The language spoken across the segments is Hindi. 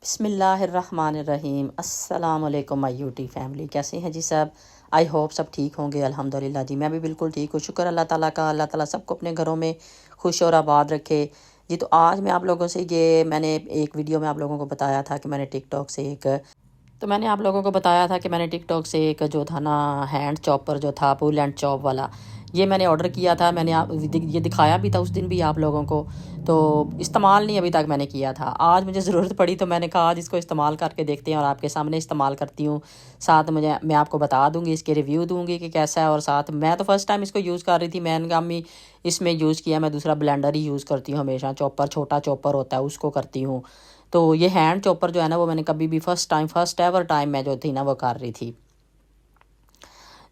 बिस्मिल्लाहिर्रहमानिर्रहीम। अस्सलाम वालेकुम माय यूट्यूब फैमिली, कैसे हैं जी सब। आई होप सब ठीक होंगे। अल्हम्दुलिल्लाह जी, मैं भी बिल्कुल ठीक हूँ। शुक्र अल्लाह ताला का। अल्लाह ताला सबको अपने घरों में खुश और आबाद रखे जी। तो आज मैं आप लोगों से ये मैंने एक वीडियो में आप लोगों को बताया था कि मैंने आप लोगों को बताया था कि मैंने टिकटॉक से एक जो था ना हैंड चॉपर जो था पुल एंड चॉप वाला, ये मैंने ऑर्डर किया था। मैंने ये दिखाया भी था उस दिन भी आप लोगों को। तो इस्तेमाल नहीं अभी तक मैंने किया था। आज मुझे ज़रूरत पड़ी तो मैंने कहा आज इसको इस्तेमाल करके देखते हैं और आपके सामने इस्तेमाल करती हूँ। साथ मैं आपको बता दूँगी, इसके रिव्यू दूँगी कि कैसा है। और साथ मैं तो फ़र्स्ट टाइम इसको यूज़ कर रही थी। मैंने कहा अम्मी इसमें यूज़ किया, मैं दूसरा ब्लेंडर ही यूज़ करती हूँ हमेशा। चॉपर छोटा चॉपर होता है उसको करती हूँ। तो ये हैंड चॉपर जो है ना वो मैंने कभी भी फर्स्ट एवर टाइम मैं जो थी ना वो कर रही थी।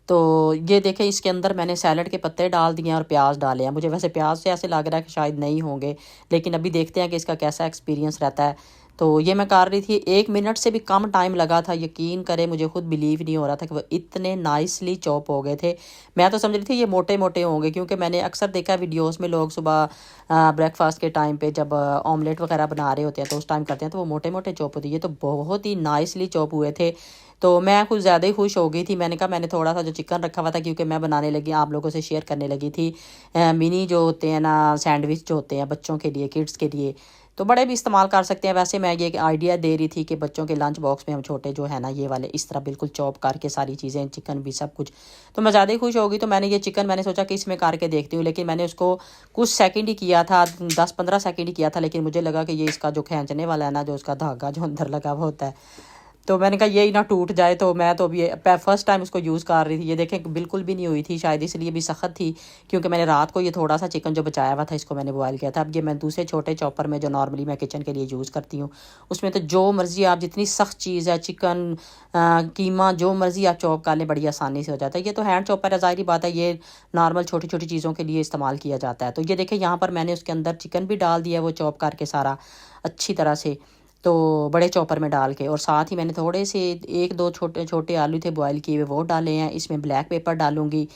तो ये देखें, इसके अंदर मैंने सैलड के पत्ते डाल दिए हैं और प्याज डाले हैं। मुझे वैसे प्याज से ऐसे लग रहा है कि शायद नहीं होंगे, लेकिन अभी देखते हैं कि इसका कैसा एक्सपीरियंस रहता है। तो ये मैं कर रही थी, 1 मिनट से भी कम टाइम लगा था। यकीन करें मुझे खुद बिलीव नहीं हो रहा था कि वो इतने नाइसली चॉप हो गए थे। मैं तो समझ रही थी ये मोटे मोटे होंगे, क्योंकि मैंने अक्सर देखा वीडियोस में लोग सुबह ब्रेकफास्ट के टाइम पे जब ऑमलेट वगैरह बना रहे होते हैं तो उस टाइम करते हैं तो वो मोटे मोटे चॉप होते हैं। ये तो बहुत ही नाइसली चॉप हुए थे। तो मैं कुछ ज़्यादा ही खुश हो गई थी। मैंने कहा मैंने थोड़ा सा जो चिकन रखा हुआ था, क्योंकि मैं बनाने लगी आप लोगों से शेयर करने लगी थी मिनी जो होते हैं ना सैंडविच जो होते हैं बच्चों के लिए, किड्स के लिए। तो बड़े भी इस्तेमाल कर सकते हैं। वैसे मैं ये एक आइडिया दे रही थी कि बच्चों के लंच बॉक्स में हम छोटे जो है ना ये वाले इस तरह बिल्कुल चॉप करके सारी चीज़ें, चिकन भी सब कुछ। तो मैं ज़्यादा ही खुश हो गई। तो मैंने ये चिकन मैंने सोचा कि इसमें करके देखती हूँ, लेकिन मैंने उसको कुछ सेकंड ही किया था, 10-15 सेकंड ही किया था। लेकिन मुझे लगा कि ये इसका जो खींचने वाला है ना, जो उसका धागा जो अंदर लगा हुआ होता है, तो मैंने कहा ये ही ना टूट जाए। तो मैं तो अभी फर्स्ट टाइम उसको यूज़ कर रही थी। ये देखें बिल्कुल भी नहीं हुई थी, शायद इसलिए भी सख्त थी, क्योंकि मैंने रात को ये थोड़ा सा चिकन जो बचाया हुआ था इसको मैंने बॉयल किया था। अब ये मैं दूसरे छोटे चॉपर में जो नॉर्मली मैं किचन के लिए यूज़ करती हूँ उसमें तो जो मर्ज़ी आप, जितनी सख्त चीज़ है चिकन कीमा जो मर्ज़ी आप चॉप कर लें बड़ी आसानी से हो जाता है। ये तो हैंड चॉपर है, ज़ाहिर बात है ये नॉर्मल छोटी छोटी चीज़ों के लिए इस्तेमाल किया जाता है। तो ये देखें यहाँ पर मैंने उसके अंदर चिकन भी डाल दिया वो चॉप करके सारा अच्छी तरह से, तो बड़े चॉपर में डाल के। और साथ ही मैंने थोड़े से 1-2 छोटे छोटे आलू थे बॉयल किए हुए वो डाले हैं। इसमें ब्लैक पेपर डालूंगी।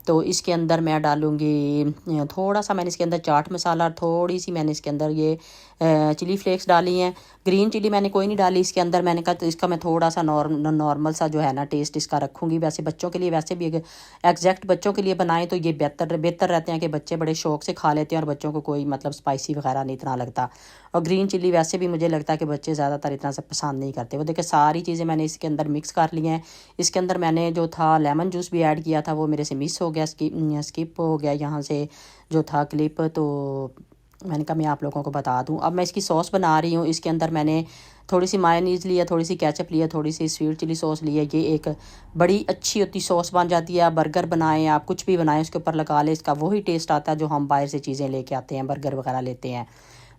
तो इसके अंदर मैं डालूंगी थोड़ा सा, मैंने इसके अंदर चाट मसाला, थोड़ी सी मैंने इसके अंदर ये चिली फ्लेक्स डाली हैं। ग्रीन चिली मैंने कोई नहीं डाली इसके अंदर। मैंने कहा तो इसका मैं थोड़ा सा नॉर्मल सा जो है ना टेस्ट इसका रखूँगी। वैसे बच्चों के लिए, वैसे भी एग्जैक्ट बच्चों के लिए बनाएं तो ये बेहतर रहते हैं कि बच्चे बड़े शौक से खा लेते हैं और बच्चों को कोई मतलब स्पाइसी वगैरह नहीं इतना लगता। और ग्रीन चिली वैसे भी मुझे लगता है कि बच्चे ज़्यादातर इतना से पसंद नहीं करते। वो देखिए सारी चीज़ें मैंने इसके अंदर मिक्स कर ली हैं। इसके अंदर मैंने जो था लेमन जूस भी ऐड किया था, वो मेरे से मिस हो गया, स्किप हो गया यहाँ से जो था क्लिप। तो मैंने कहा मैं आप लोगों को बता दूं। अब मैं इसकी सॉस बना रही हूँ। इसके अंदर मैंने थोड़ी सी मायोनीज़ लिया, थोड़ी सी केचप लिया, थोड़ी सी स्वीट चिली सॉस लिया। ये एक बड़ी अच्छी होती सॉस बन जाती है। आप बर्गर बनाएं, आप कुछ भी बनाएं उसके ऊपर लगा लें, इसका वही टेस्ट आता है जो हम बाहर से चीज़ें लेके आते हैं, बर्गर वगैरह लेते हैं,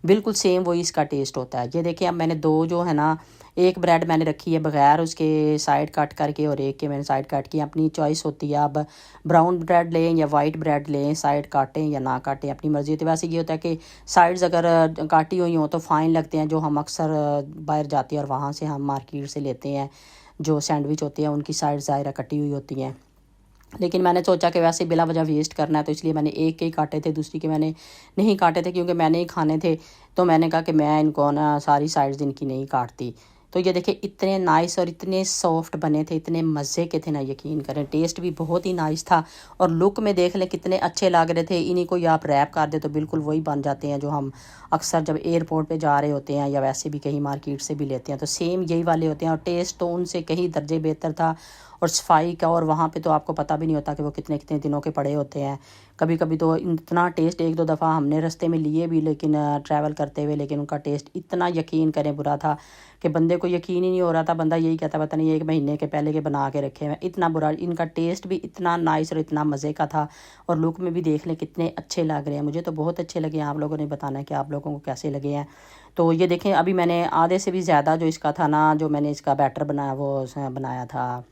बिल्कुल सेम वही इसका टेस्ट होता है। ये देखिए अब मैंने दो जो है ना, एक ब्रेड मैंने रखी है बगैर उसके साइड कट करके और एक के मैंने साइड कट की। अपनी चॉइस होती है, आप ब्राउन ब्रेड लें या वाइट ब्रेड लें, साइड काटें या ना काटें अपनी मर्ज़ी होती है। वैसे ये होता है कि साइड्स अगर काटी हुई हों तो फ़ाइन लगते हैं, जो हम अक्सर बाहर जाते हैं और वहाँ से हम मार्केट से लेते हैं जो सैंडविच होती हैं उनकी साइड ज़ाहिर कटी हुई होती हैं। लेकिन मैंने सोचा कि वैसे बिला वजह वेस्ट करना है तो इसलिए मैंने एक के ही काटे थे, दूसरी के मैंने नहीं काटे थे क्योंकि मैंने ही खाने थे। तो मैंने कहा कि मैं इनको ना सारी साइड्स इनकी नहीं काटती। तो ये देखिए इतने नाइस और इतने सॉफ्ट बने थे, इतने मज़े के थे ना, यकीन करें टेस्ट भी बहुत ही नाइस था। और लुक में देख लें कितने अच्छे लग रहे थे। इन्हीं को या आप रैप कर दे तो बिल्कुल वही बन जाते हैं जो हम अक्सर जब एयरपोर्ट पे जा रहे होते हैं या वैसे भी कहीं मार्केट से भी लेते हैं तो सेम यही वाले होते हैं। और टेस्ट तो उनसे कहीं दर्जे बेहतर था और सफाई का। और वहाँ पे तो आपको पता भी नहीं होता कि वो कितने कितने दिनों के पड़े होते हैं। कभी कभी तो इतना टेस्ट, 1-2 दफ़ा हमने रास्ते में लिए भी लेकिन ट्रैवल करते हुए, लेकिन उनका टेस्ट इतना यकीन करें बुरा था कि बंदे को यकीन ही नहीं हो रहा था। बंदा यही कहता पता नहीं 1 महीने के पहले के बना के रखे हैं, इतना बुरा। इनका टेस्ट भी इतना नाइस और इतना मज़े का था। और लुक में भी देख लें कितने अच्छे लग रहे हैं। मुझे तो बहुत अच्छे लगे। आप लोगों ने बताना है कि आप लोगों को कैसे लगे हैं। तो ये देखें अभी मैंने आधे से भी ज़्यादा जो इसका था ना, जो मैंने इसका बैटर बनाया वो बनाया था,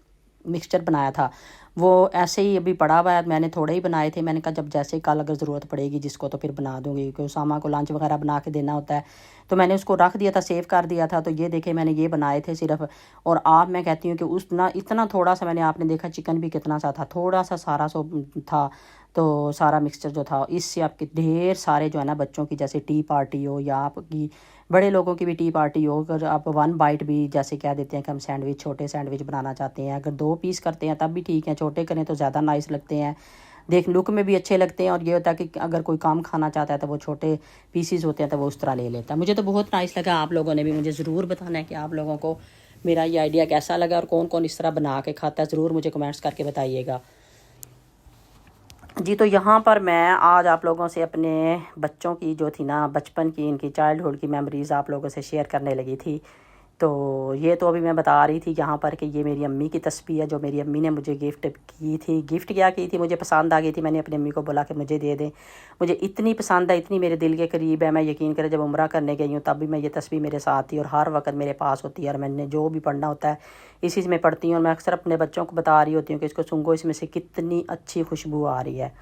मिक्सचर बनाया था, वो ऐसे ही अभी पड़ा हुआ है। मैंने थोड़े ही बनाए थे। मैंने कहा जब जैसे कल अगर ज़रूरत पड़ेगी जिसको तो फिर बना दूंगी, क्योंकि उसामा को लंच वगैरह बना के देना होता है। तो मैंने उसको रख दिया था, सेव कर दिया था। तो ये देखे मैंने ये बनाए थे सिर्फ। और आप मैं कहती हूँ कि उस ना इतना थोड़ा सा मैंने, आपने देखा चिकन भी कितना सा था, थोड़ा सा सारा सो था। तो सारा मिक्सचर जो था, इससे आपके ढेर सारे जो है ना बच्चों की जैसे टी पार्टी हो या आपकी बड़े लोगों की भी टी पार्टी हो, अगर आप 1 बाइट भी जैसे कह देते हैं कि हम सैंडविच, छोटे सैंडविच बनाना चाहते हैं, अगर 2 पीस करते हैं तब भी ठीक है, छोटे करें तो ज़्यादा नाइस लगते हैं, देख लुक में भी अच्छे लगते हैं। और ये होता है कि अगर कोई काम खाना चाहता है तो वो छोटे पीसीज होते हैं तो वो उस तरह ले लेता है। मुझे तो बहुत नाइस लगा। आप लोगों ने भी मुझे ज़रूर बताना है कि आप लोगों को मेरा ये आइडिया कैसा लगा और कौन कौन इस तरह बना के खाता है, ज़रूर मुझे कमेंट्स करके बताइएगा जी। तो यहाँ पर मैं आज आप लोगों से अपने बच्चों की जो थी ना बचपन की, इनकी चाइल्डहुड की मेमोरीज़ आप लोगों से शेयर करने लगी थी। तो ये तो अभी मैं बता रही थी यहाँ पर कि ये मेरी अम्मी की तस्वीर है जो मेरी अम्मी ने मुझे गिफ्ट की थी। गिफ्ट क्या की थी, मुझे पसंद आ गई थी, मैंने अपनी अम्मी को बोला कि मुझे दे दें। मुझे इतनी पसंद है, इतनी मेरे दिल के करीब है, मैं यकीन करें जब उम्रा करने गई हूँ तब भी मैं ये तस्वीर मेरे साथ थी और हर वक्त मेरे पास होती है और मैंने जो भी पढ़ना होता है इसी से मैं पढ़ती हूँ। और मैं अक्सर अपने बच्चों को बता रही होती हूँ कि इसको सूंघो, इसमें से कितनी अच्छी खुशबू आ रही है।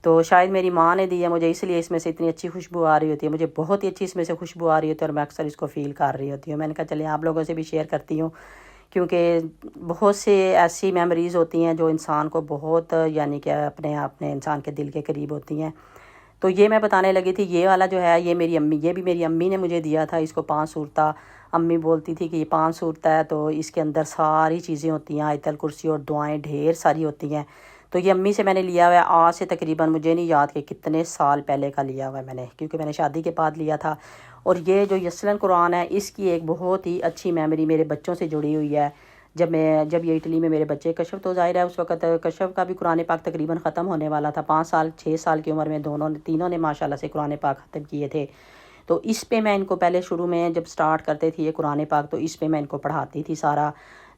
तो शायद मेरी माँ ने दी है मुझे, इसलिए इसमें से इतनी अच्छी खुशबू आ रही होती है, मुझे बहुत ही अच्छी इसमें से खुशबू आ रही होती है और मैं अक्सर इसको फ़ील कर रही होती हूँ। मैंने कहा चलिए आप लोगों से भी शेयर करती हूँ, क्योंकि बहुत से ऐसी मेमोरीज़ होती हैं जो इंसान को बहुत यानी कि अपने इंसान के दिल के करीब होती हैं। तो ये मैं बताने लगी थी, ये वाला जो है ये मेरी अम्मी, ये भी मेरी अम्मी ने मुझे दिया था। इसको 5 सूरता, अम्मी बोलती थी कि ये 5 सूरता है तो इसके अंदर सारी चीज़ें होती हैं, आयतल कुर्सी और दुआएं ढेर सारी होती हैं। तो ये अम्मी से मैंने लिया हुआ है, आज से तकरीबन मुझे नहीं याद कि कितने साल पहले का लिया हुआ है मैंने, क्योंकि मैंने शादी के बाद लिया था। और ये जो यस्लन कुरान है इसकी एक बहुत ही अच्छी मेमोरी मेरे बच्चों से जुड़ी हुई है। जब ये इटली में मेरे बच्चे, कशफ तो ज़ाहिर है उस वक्त कशफ का भी कुरान पाक तकरीबन ख़त्म होने वाला था, 5 साल 6 साल की उम्र में तीनों ने माशाल्लाह से कुरान पाक ख़त्म किए थे। तो इस पे मैं इनको पहले शुरू में जब स्टार्ट करते थे ये कुरान पाक, तो इस पे मैं इनको पढ़ाती थी सारा।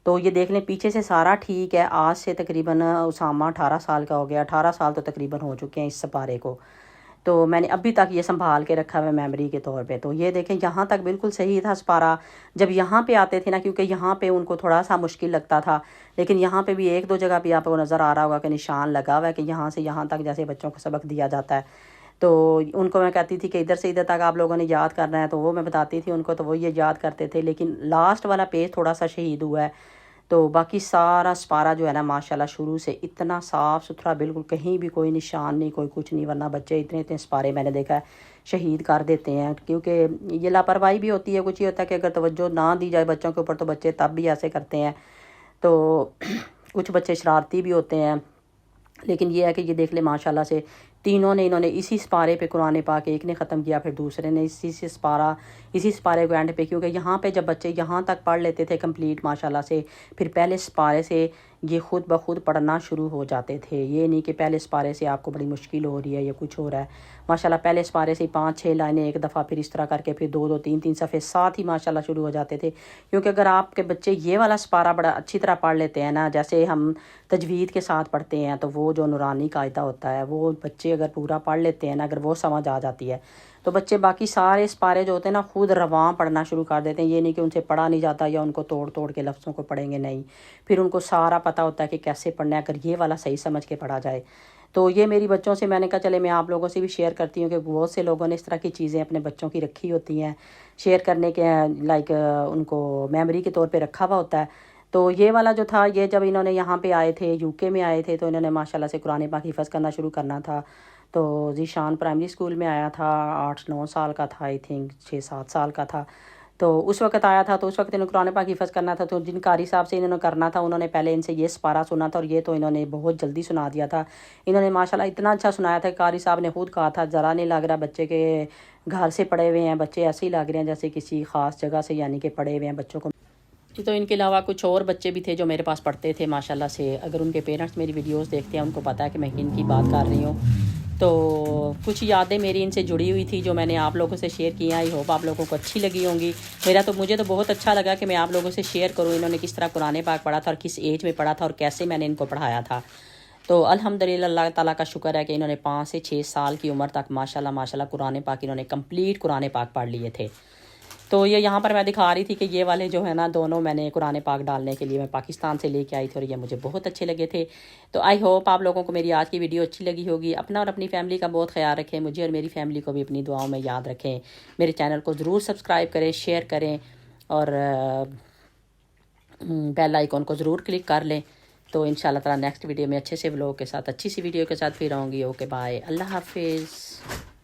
तो ये देख लें पीछे से सारा ठीक है, आज से तकरीबन उसामा 18 साल का हो गया, 18 साल तो तकरीबन हो चुके हैं इस सपारे को। तो मैंने अभी तक ये संभाल के रखा हुआ है मेमोरी के तौर पे। तो ये देखें यहाँ तक बिल्कुल सही था सपारा। जब यहाँ पे आते थे ना, क्योंकि यहाँ पे उनको थोड़ा सा मुश्किल लगता था, लेकिन यहाँ पे भी 1-2 जगह भी आपको नज़र आ रहा होगा कि निशान लगा हुआ है कि यहाँ से यहाँ तक जैसे बच्चों को सबक दिया जाता है। तो उनको मैं कहती थी कि इधर से इधर तक आप लोगों ने याद करना है, तो वो मैं बताती थी उनको, तो वो ये याद करते थे। लेकिन लास्ट वाला पेज थोड़ा सा शहीद हुआ है, तो बाकी सारा सपारा जो है ना माशाल्लाह शुरू से इतना साफ़ सुथरा, बिल्कुल कहीं भी कोई निशान नहीं, कोई कुछ नहीं। वरना बच्चे इतने इतने सपारे मैंने देखा है शहीद कर देते हैं, क्योंकि ये लापरवाही भी होती है। कुछ ये होता है कि अगर तवज्जो ना दी जाए बच्चों के ऊपर तो बच्चे तब भी ऐसे करते हैं। तो कुछ बच्चे शरारती भी होते हैं। लेकिन ये है कि ये देख ले माशाल्लाह से तीनों ने, इन्होंने इसी सपारे पे कुरान पाक, एक ने ख़त्म किया फिर दूसरे ने इसी सपारे को एंड पे, क्योंकि यहाँ पे जब बच्चे यहाँ तक पढ़ लेते थे कंप्लीट माशाल्लाह से, फिर पहले सपारे से ये ख़ुद ब खुद पढ़ना शुरू हो जाते थे। ये नहीं कि पहले सपारे से आपको बड़ी मुश्किल हो रही है या कुछ हो रहा है। माशाल्लाह पहले सपारे से 5-6 लाइनें एक दफ़ा, फिर इस तरह करके फिर 2-2 3-3 सफ़े साथ ही माशाल्लाह शुरू हो जाते थे। क्योंकि अगर आपके बच्चे ये वाला सपारा बड़ा अच्छी तरह पढ़ लेते हैं ना, जैसे हम तजवीद के साथ पढ़ते हैं, तो वो जो नूरानी कायदा होता है वो बच्चे अगर पूरा पढ़ लेते हैं ना, अगर वो समझ आ जाती है, तो बच्चे बाकी सारे सपारे जो होते हैं ना खुद रवां पढ़ना शुरू कर देते हैं। ये नहीं कि उनसे पढ़ा नहीं जाता या उनको तोड़ तोड़ के लफ्ज़ों को पढ़ेंगे, नहीं, फिर उनको सारा पता होता है कि कैसे पढ़ना है, अगर ये वाला सही समझ के पढ़ा जाए। तो ये मेरी बच्चों से मैंने कहा चले मैं आप लोगों से भी शेयर करती हूँ कि बहुत से लोगों ने इस तरह की चीज़ें अपने बच्चों की रखी होती हैं, शेयर करने के लाइक उनको मेमोरी के तौर पे रखा हुआ होता है। तो ये वाला जो था, ये जब इन्होंने यहाँ पे आए थे, यूके में आए थे, तो इन्होंने माशाल्लाह से कुरान पाक हिफ़्ज़ करना शुरू करना था। तो ज़ीशान प्राइमरी स्कूल में आया था, 8-9 साल का था, आई थिंक 6-7 साल का था। तो उस वक्त आया था, तो उस वक्त इन्होंने कुरान पाक हिफ़्ज़ करना था। तो जिन कारी साहब से इन्होंने करना था, उन्होंने पहले इनसे ये सपारा सुना था और ये तो इन्होंने बहुत जल्दी सुना दिया था। इन्होंने माशाल्लाह इतना अच्छा सुनाया था कि कारी साहब ने खुद कहा था ज़रा नहीं लग रहा बच्चे के घर से पढ़े हुए हैं, बच्चे ऐसे ही लग रहे हैं जैसे किसी ख़ास जगह से यानी कि पढ़े हुए हैं बच्चों को। तो इनके अलावा कुछ और बच्चे भी थे जो मेरे पास पढ़ते थे माशाल्लाह से। अगर उनके पेरेंट्स मेरी वीडियोस देखते हैं उनको पता है कि मैं किन की बात कर रही हूँ। तो कुछ यादें मेरी इनसे जुड़ी हुई थी जो मैंने आप लोगों से शेयर किया। आई होप आप लोगों को अच्छी लगी होंगी। मुझे तो बहुत अच्छा लगा कि मैं आप लोगों से शेयर करूँ इन्होंने किस तरह कुरान पाक पढ़ा था और किस एज में पढ़ा था और कैसे मैंने इनको पढ़ाया था। तो अल्हम्दुलिल्लाह अल्लाह ताला का शुक्र है कि इन्होंने 5 से 6 साल की उम्र तक माशाल्लाह कुरान पाक इन्होंने कंप्लीट कुरान पाक पढ़ लिए थे। तो ये यहाँ पर मैं दिखा रही थी कि ये वाले जो है ना दोनों मैंने कुरान पाक डालने के लिए मैं पाकिस्तान से लेके आई थी और ये मुझे बहुत अच्छे लगे थे। तो आई होप आप लोगों को मेरी आज की वीडियो अच्छी लगी होगी। अपना और अपनी फैमिली का बहुत ख्याल रखें, मुझे और मेरी फैमिली को भी अपनी दुआओं में याद रखें। मेरे चैनल को ज़रूर सब्सक्राइब करें, शेयर करें और बेल आइकॉन को ज़रूर क्लिक कर लें। तो इंशाल्लाह ताला नेक्स्ट वीडियो में अच्छे से व्लॉग के साथ, अच्छी सी वीडियो के साथ फिर आऊँगी। ओके बाय, अल्लाह हाफिज़।